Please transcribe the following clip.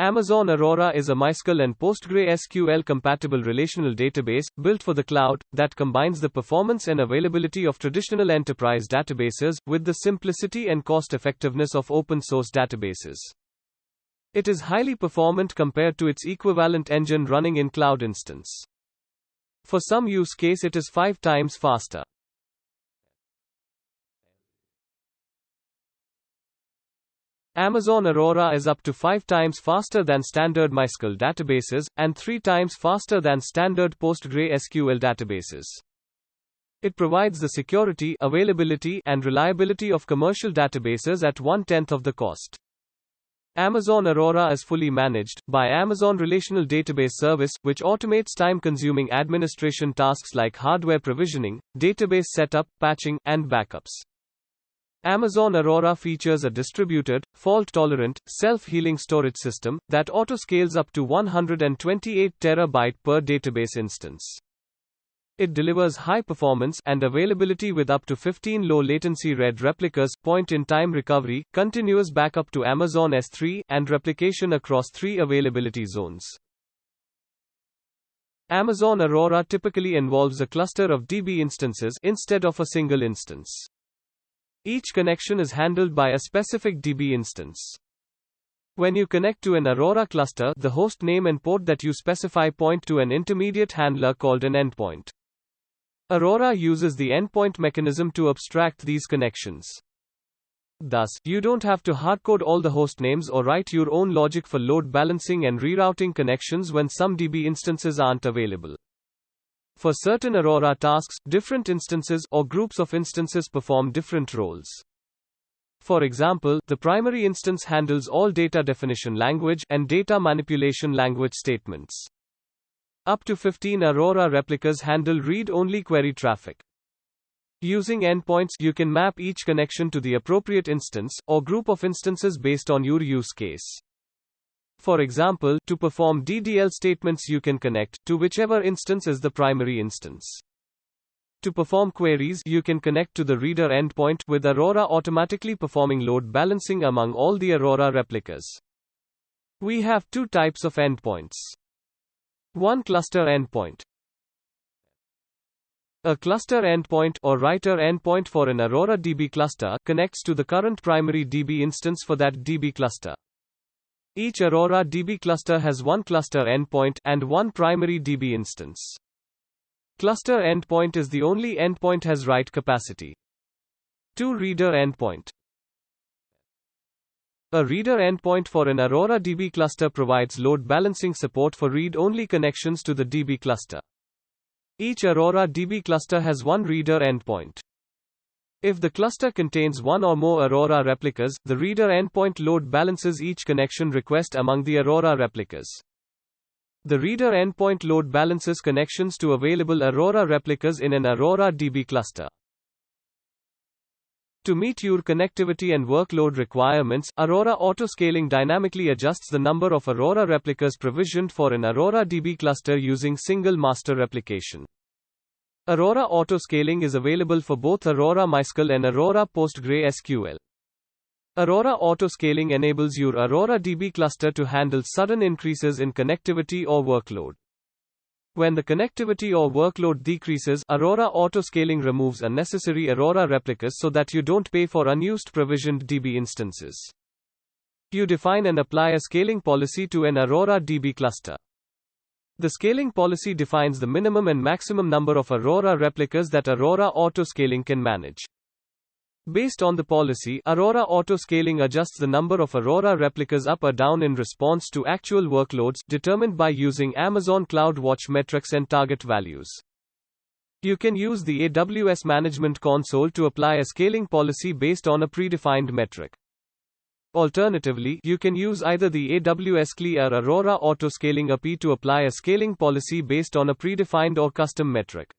Amazon Aurora is a MySQL and PostgreSQL-compatible relational database, built for the cloud, that combines the performance and availability of traditional enterprise databases, with the simplicity and cost-effectiveness of open-source databases. It is highly performant compared to its equivalent engine running in cloud instance. For some use case it is 5 times faster. Amazon Aurora is up to 5 times faster than standard MySQL databases, and 3 times faster than standard PostgreSQL databases. It provides the security, availability, and reliability of commercial databases at 1/10 of the cost. Amazon Aurora is fully managed by Amazon Relational Database Service, which automates time-consuming administration tasks like hardware provisioning, database setup, patching, and backups. Amazon Aurora features a distributed, fault-tolerant, self-healing storage system that auto-scales up to 128 TB per database instance. It delivers high performance and availability with up to 15 low-latency RAID replicas, point-in-time recovery, continuous backup to Amazon S3, and replication across 3 availability zones. Amazon Aurora typically involves a cluster of DB instances instead of a single instance. Each connection is handled by a specific DB instance. When you connect to an Aurora cluster, the host name and port that you specify point to an intermediate handler called an endpoint. Aurora uses the endpoint mechanism to abstract these connections. Thus, you don't have to hardcode all the host names or write your own logic for load balancing and rerouting connections when some DB instances aren't available. For certain Aurora tasks, different instances or groups of instances perform different roles. For example, the primary instance handles all data definition language and data manipulation language statements. Up to 15 Aurora replicas handle read-only query traffic. Using endpoints, you can map each connection to the appropriate instance or group of instances based on your use case. For example, to perform DDL statements you can connect to whichever instance is the primary instance. To perform queries, you can connect to the reader endpoint, with Aurora automatically performing load balancing among all the Aurora replicas. We have 2 types of endpoints. 1. Cluster endpoint. A cluster endpoint, or writer endpoint for an Aurora DB cluster, connects to the current primary DB instance for that DB cluster. Each Aurora DB cluster has 1 cluster endpoint and 1 primary DB instance. Cluster endpoint is the only endpoint has write capacity. 2. Reader endpoint. A reader endpoint for an Aurora DB cluster provides load balancing support for read-only connections to the DB cluster. Each Aurora DB cluster has 1 reader endpoint. If the cluster contains 1 or more Aurora replicas, the reader endpoint load balances each connection request among the Aurora replicas. The reader endpoint load balances connections to available Aurora replicas in an Aurora DB cluster. To meet your connectivity and workload requirements, Aurora autoscaling dynamically adjusts the number of Aurora replicas provisioned for an Aurora DB cluster using single master replication. Aurora autoscaling is available for both Aurora MySQL and Aurora PostgreSQL. Aurora autoscaling enables your Aurora DB cluster to handle sudden increases in connectivity or workload. When the connectivity or workload decreases, Aurora autoscaling removes unnecessary Aurora replicas so that you don't pay for unused provisioned DB instances. You define and apply a scaling policy to an Aurora DB cluster. The scaling policy defines the minimum and maximum number of Aurora replicas that Aurora autoscaling can manage. Based on the policy, Aurora autoscaling adjusts the number of Aurora replicas up or down in response to actual workloads, determined by using Amazon CloudWatch metrics and target values. You can use the AWS Management Console to apply a scaling policy based on a predefined metric. Alternatively, you can use either the AWS CLI or Aurora Autoscaling API to apply a scaling policy based on a predefined or custom metric.